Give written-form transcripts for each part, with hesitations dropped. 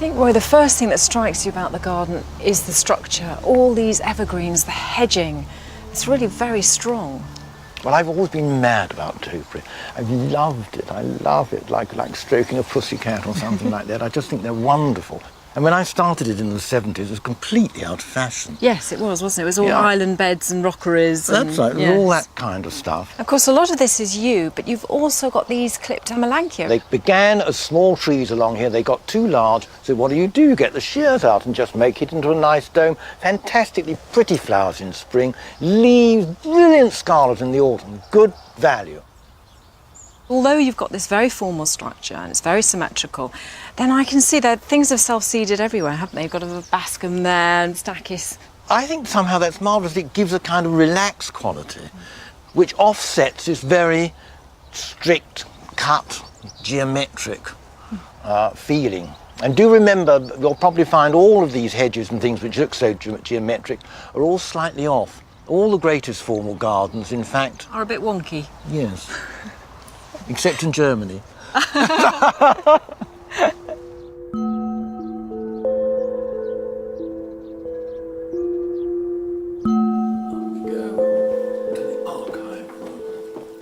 think, Roy, the first thing that strikes you about the garden is the structure. All these evergreens, the hedging. It's really very strong. Well, I've always been mad about topiary. I've loved it. I love it, like stroking a pussycat or something like that. I just think they're wonderful. And when I started it in the 70s, it was completely out of fashion. Yes, it was, wasn't it? It was all island beds and rockeries. That's right, yes. all that kind of stuff. Of course, a lot of this is you, but you've also got these clipped amelanchier. They began as small trees along here. They got too large, so what do? You get the shears out and just make it into a nice dome. Fantastically pretty flowers in spring, leaves, brilliant scarlet in the autumn. Good value. Although you've got this very formal structure and it's very symmetrical, then I can see that things have self-seeded everywhere, haven't they? You've got a bascum there and stachys. I think somehow that's marvellous. It gives a kind of relaxed quality, which offsets this very strict, cut, geometric feeling. And do remember, you'll probably find all of these hedges and things which look so geometric are all slightly off. All the greatest formal gardens, in fact, are a bit wonky. Yes. Except in Germany.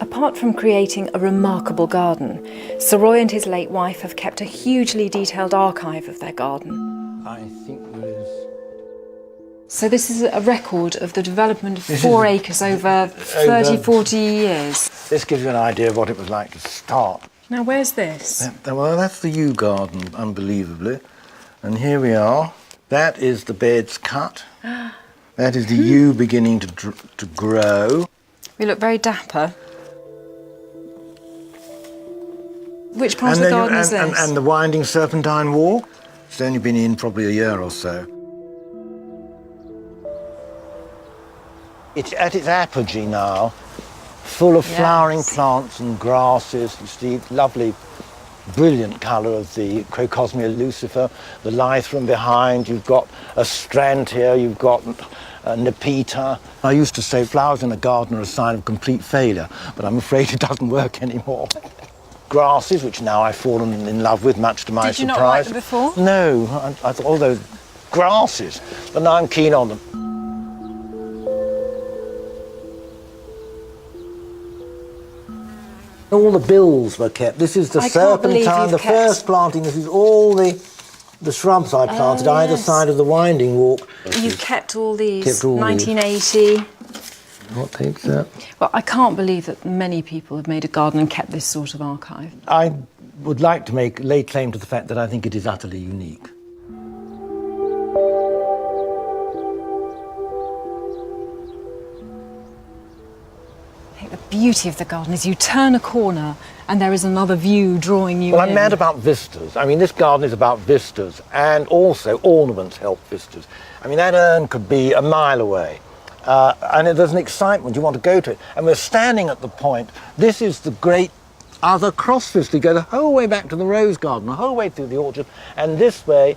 Apart from creating a remarkable garden, Sir Roy and his late wife have kept a hugely detailed archive of their garden. I think there is... So this is a record of the development of 4 acres over 30, 40 years. This gives you an idea of what it was like to start. Now, where's this? Well, that's the yew garden, unbelievably. And here we are. That is the beds cut. That is the yew beginning to grow. You look very dapper. Which part of the garden is this? And the winding serpentine walk. It's only been in probably a year or so. It's at its apogee now, full of flowering plants and grasses. You see lovely, brilliant colour of the Crocosmia lucifer, the lythrum behind. You've got a strand here, you've got Nepeta. I used to say flowers in a garden are a sign of complete failure, but I'm afraid it doesn't work anymore. Grasses, which now I've fallen in love with, much to my surprise. Did you not like them before? No, I thought all those grasses, but now I'm keen on them. All the bills were kept. This is the serpentine, the first planting. This is all the shrubs I planted either side of the winding walk. You've kept all these, 1980. What date's that? Well, I can't believe that many people have made a garden and kept this sort of archive. I would like to lay claim to the fact that I think it is utterly unique. The beauty of the garden is you turn a corner and there is another view drawing you in. Well, I'm mad about vistas. I mean, this garden is about vistas, and also ornaments help vistas. I mean, that urn could be a mile away, and there's an excitement. You want to go to it. And we're standing at the point. This is the great other cross vista. You go the whole way back to the rose garden, the whole way through the orchard, and this way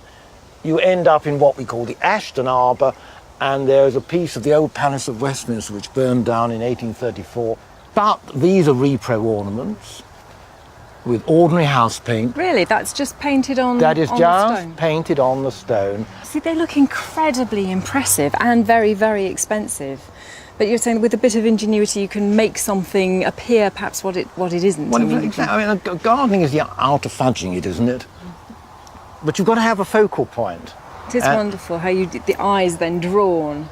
you end up in what we call the Ashton Arbour, and there's a piece of the old Palace of Westminster which burned down in 1834. But these are repro ornaments with ordinary house paint. Really? That's just painted on the stone? That is just painted on the stone. See, they look incredibly impressive and very, very expensive. But you're saying with a bit of ingenuity you can make something appear perhaps what it isn't. Well, gardening is the art of fudging it, isn't it? But you've got to have a focal point. It is wonderful how the eyes then drawn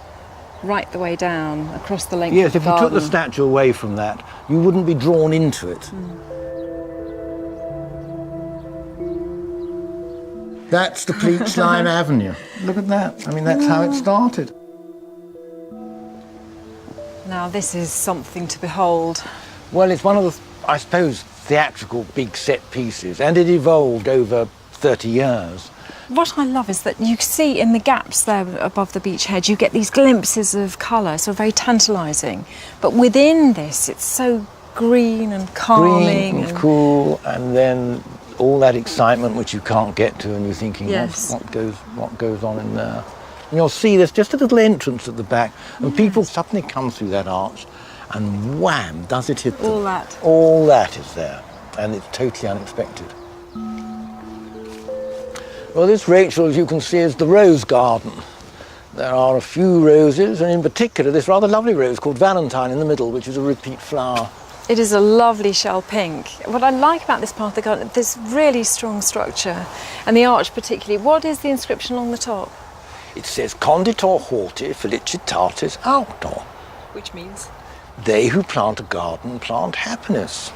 right the way down across the length of the garden. Yes, if you took the statue away from that, you wouldn't be drawn into it. That's the Pleats Lime Avenue. Look at that. I mean, that's how it started. Now, this is something to behold. Well, it's one of the, I suppose, theatrical big set pieces, and it evolved over 30 years. What I love is that you see in the gaps there above the beech hedge, you get these glimpses of colour, so very tantalising. But within this, it's so green and calming. Green and cool, and then all that excitement which you can't get to, and you're thinking, what goes on in there? And you'll see there's just a little entrance at the back, and people suddenly come through that arch, and wham, does it hit them. All that. All that is there, and it's totally unexpected. Well, this, Rachel, as you can see, is the rose garden. There are a few roses, and in particular this rather lovely rose called Valentine in the middle, which is a repeat flower. It is a lovely shell pink. What I like about this part of the garden, this really strong structure, and the arch particularly. What is the inscription along the top? It says, Conditor horti felicitatis auctor. Which means? They who plant a garden plant happiness.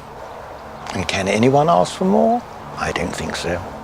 And can anyone ask for more? I don't think so.